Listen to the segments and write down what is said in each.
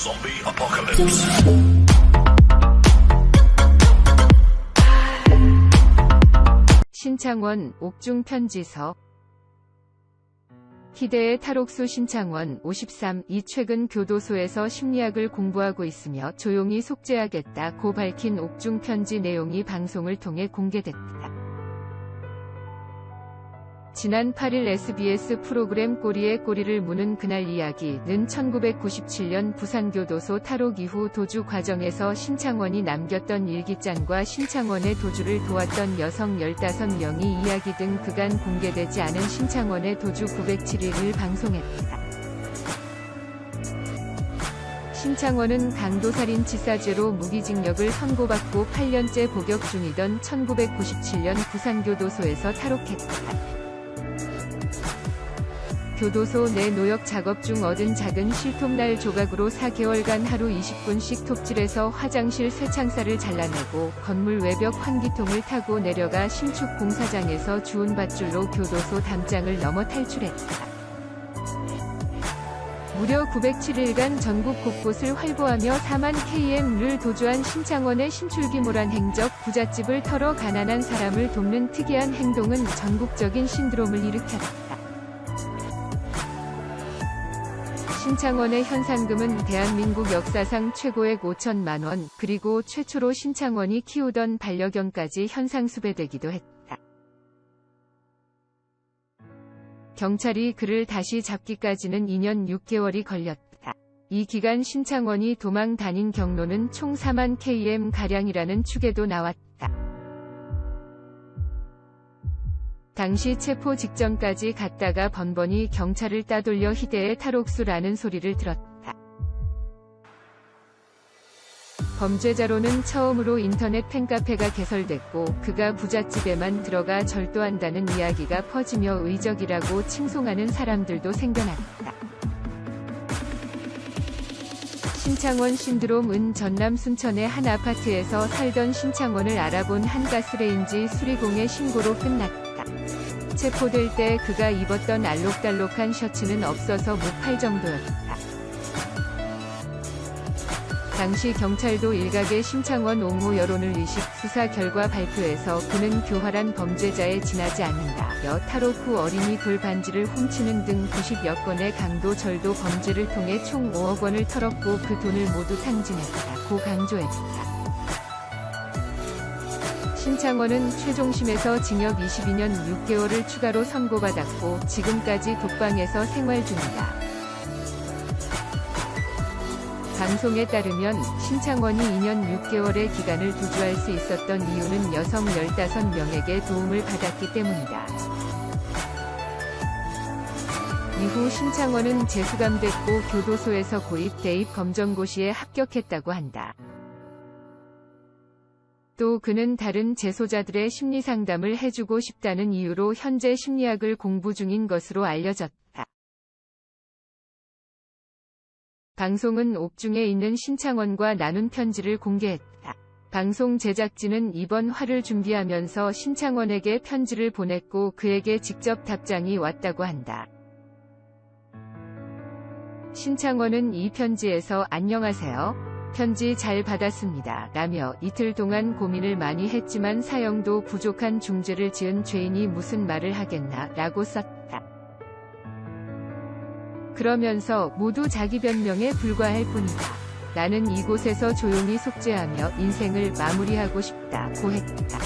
Zombie apocalypse. 신창원 옥중 편지서. 희대의 탈옥수 신창원 53. 이 최근 교도소에서 심리학을 공부하고 있으며 조용히 속죄하겠다고 밝힌 옥중 편지 내용이 방송을 통해 공개됐다. 지난 8일 SBS 프로그램 꼬리에 꼬리를 무는 그날 이야기는 1997년 부산교도소 탈옥 이후 도주 과정에서 신창원이 남겼던 일기장과 신창원의 도주를 도왔던 여성 15명이 이야기 등 그간 공개되지 않은 신창원의 도주 907일을 방송했다. 신창원은 강도살인치사죄로 무기징역을 선고받고 8년째 복역 중이던 1997년 부산교도소에서 탈옥했다. 교도소 내 노역 작업 중 얻은 작은 실톱날 조각으로 4개월간 하루 20분씩 톱질해서 화장실 쇠창살을 잘라내고 건물 외벽 환기통을 타고 내려가 신축 공사장에서 주운 밧줄로 교도소 담장을 넘어 탈출했다. 무려 907일간 전국 곳곳을 활보하며 4만 km를 도주한 신창원의 신출귀몰한 행적, 부잣집을 털어 가난한 사람을 돕는 특이한 행동은 전국적인 신드롬을 일으켰다. 신창원의 현상금은 대한민국 역사상 최고액 5천만 원, 그리고 최초로 신창원이 키우던 반려견까지 현상수배되기도 했다. 경찰이 그를 다시 잡기까지는 2년 6개월이 걸렸다. 이 기간 신창원이 도망 다닌 경로는 총 4만 km가량이라는 추계도 나왔다. 당시 체포 직전까지 갔다가 번번이 경찰을 따돌려 희대의 탈옥수라는 소리를 들었다. 범죄자로는 처음으로 인터넷 팬카페가 개설됐고 그가 부잣집에만 들어가 절도한다는 이야기가 퍼지며 의적이라고 칭송하는 사람들도 생겨났다. 신창원 신드롬은 전남 순천의 한 아파트에서 살던 신창원을 알아본 한 가스레인지 수리공의 신고로 끝났다. 체포될 때 그가 입었던 알록달록한 셔츠는 없어서 무팔 정도였다. 당시 경찰도 일각의 신창원 옹호 여론을 의식 수사 결과 발표에서 그는 교활한 범죄자에 지나지 않는다며 탈옥 후 어린이 돌반지를 훔치는 등 90여 건의 강도 절도 범죄를 통해 총 5억 원을 털었고 그 돈을 모두 탕진했다고 강조했다. 신창원은 최종심에서 징역 22년 6개월을 추가로 선고받았고 지금까지 독방에서 생활 중이다. 방송에 따르면 신창원이 2년 6개월의 기간을 도주할 수 있었던 이유는 여성 15명에게 도움을 받았기 때문이다. 이후 신창원은 재수감됐고 교도소에서 고입, 대입 검정고시에 합격했다고 한다. 또 그는 다른 재소자들의 심리상담을 해주고 싶다는 이유로 현재 심리학을 공부 중인 것으로 알려졌다. 방송은 옥중에 있는 신창원과 나눈 편지를 공개했다. 방송 제작진은 이번 화를 준비하면서 신창원에게 편지를 보냈고 그에게 직접 답장이 왔다고 한다. 신창원은 이 편지에서 안녕하세요. 편지 잘 받았습니다. 라며 이틀 동안 고민을 많이 했지만 사형도 부족한 중죄를 지은 죄인이 무슨 말을 하겠나 라고 썼다. 그러면서 모두 자기 변명에 불과할 뿐이다. 나는 이곳에서 조용히 속죄하며 인생을 마무리하고 싶다고 했다.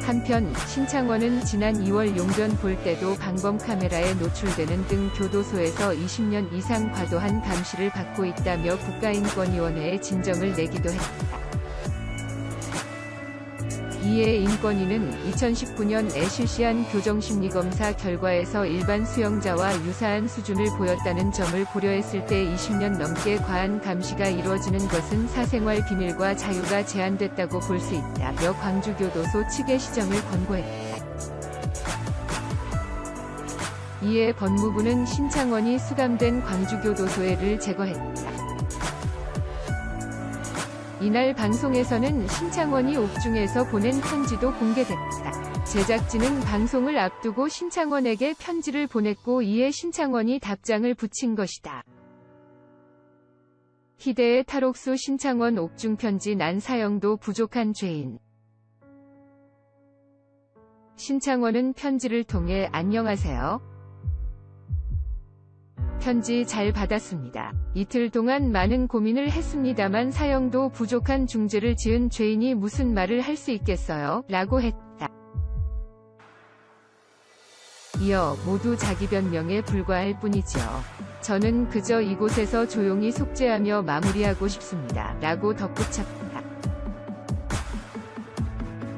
한편 신창원은 지난 2월 용변 볼 때도 방범 카메라에 노출되는 등 교도소에서 20년 이상 과도한 감시를 받고 있다며 국가인권위원회에 진정을 내기도 했다. 이에 인권위는 2019년에 실시한 교정심리검사 결과에서 일반 수용자와 유사한 수준을 보였다는 점을 고려했을 때 20년 넘게 과한 감시가 이루어지는 것은 사생활 비밀과 자유가 제한됐다고 볼 수 있다며 광주교도소 측에 시정을 권고했다. 이에 법무부는 신창원이 수감된 광주교도소에를 제거했다. 이날 방송에서는 신창원이 옥중에서 보낸 편지도 공개됐다. 제작진은 방송을 앞두고 신창원에게 편지를 보냈고 이에 신창원이 답장을 붙인 것이다. 희대의 탈옥수 신창원 옥중 편지 난 사형도 부족한 죄인. 신창원은 편지를 통해 안녕하세요. 편지 잘 받았습니다. 이틀 동안 많은 고민을 했습니다만 사형도 부족한 중죄를 지은 죄인이 무슨 말을 할 수 있겠어요? 라고 했다. 이어 모두 자기 변명에 불과할 뿐이지요. 저는 그저 이곳에서 조용히 속죄하며 마무리하고 싶습니다. 라고 덧붙였다.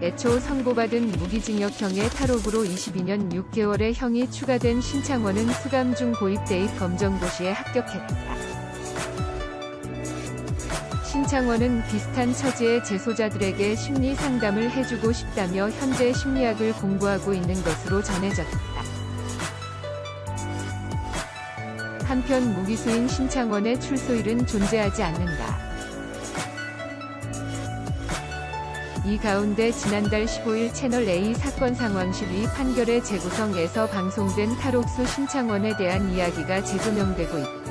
애초 선고받은 무기징역형의 탈옥으로 22년 6개월의 형이 추가된 신창원은 수감 중 고입대입 검정고시에 합격했다. 신창원은 비슷한 처지의 재소자들에게 심리 상담을 해주고 싶다며 현재 심리학을 공부하고 있는 것으로 전해졌다. 한편 무기수인 신창원의 출소일은 존재하지 않는다. 이 가운데 지난달 15일 채널A 사건 상황실 이 판결의 재구성에서 방송된 탈옥수 신창원에 대한 이야기가 재조명되고 있다.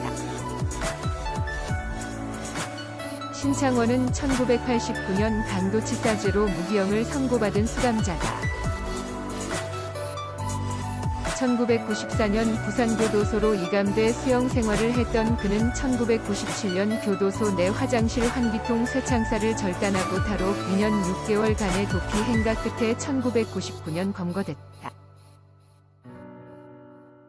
신창원은 1989년 강도치사죄로 무기형을 선고받은 수감자다. 1994년 부산교도소로 이감돼 수용 생활을 했던 그는 1997년 교도소 내 화장실 환기통 쇠창살을 절단하고 탈옥 2년 6개월간의 도피 행각 끝에 1999년 검거됐다.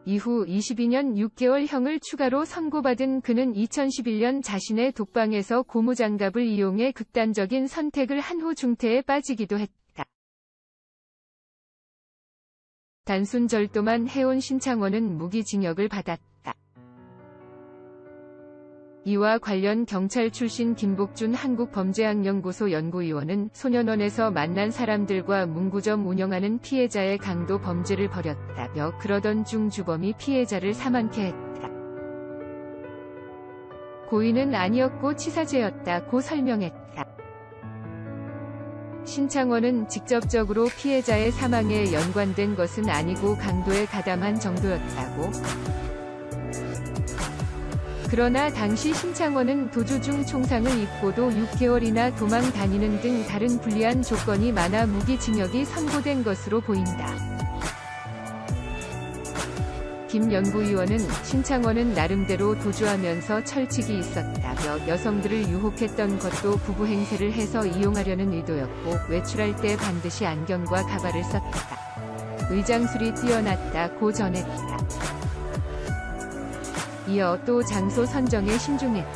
이후 22년 6개월 형을 추가로 선고받은 그는 2011년 자신의 독방에서 고무장갑을 이용해 극단적인 선택을 한 후 중태에 빠지기도 했다. 단순 절도만 해온 신창원은 무기징역을 받았다. 이와 관련 경찰 출신 김복준 한국범죄학연구소 연구위원은 소년원에서 만난 사람들과 문구점 운영하는 피해자의 강도 범죄를 벌였다며 그러던 중 주범이 피해자를 사망케 했다. 고의는 아니었고 치사죄였다고 설명했다. 신창원은 직접적으로 피해자의 사망에 연관된 것은 아니고 강도에 가담한 정도였다고. 그러나 당시 신창원은 도주 중 총상을 입고도 6개월이나 도망 다니는 등 다른 불리한 조건이 많아 무기징역이 선고된 것으로 보인다. 김 연구위원은 신창원은 나름대로 도주하면서 철칙이 있었다며 여성들을 유혹했던 것도 부부 행세를 해서 이용하려는 의도였고 외출할 때 반드시 안경과 가발을 썼다. 의장술이 뛰어났다고 전했다. 이어 또 장소 선정에 신중했다.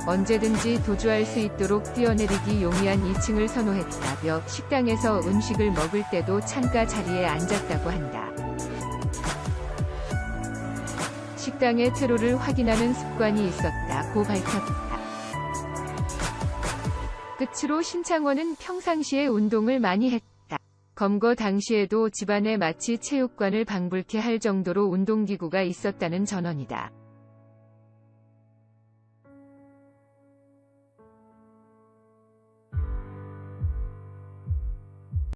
언제든지 도주할 수 있도록 뛰어내리기 용이한 2층을 선호했다며 식당에서 음식을 먹을 때도 창가 자리에 앉았다고 한다. 식당의 퇴로를 확인하는 습관이 있었다고 밝혔다. 끝으로 신창원은 평상시에 운동을 많이 했다. 검거 당시에도 집안에 마치 체육관을 방불케 할 정도로 운동기구가 있었다는 전언이다.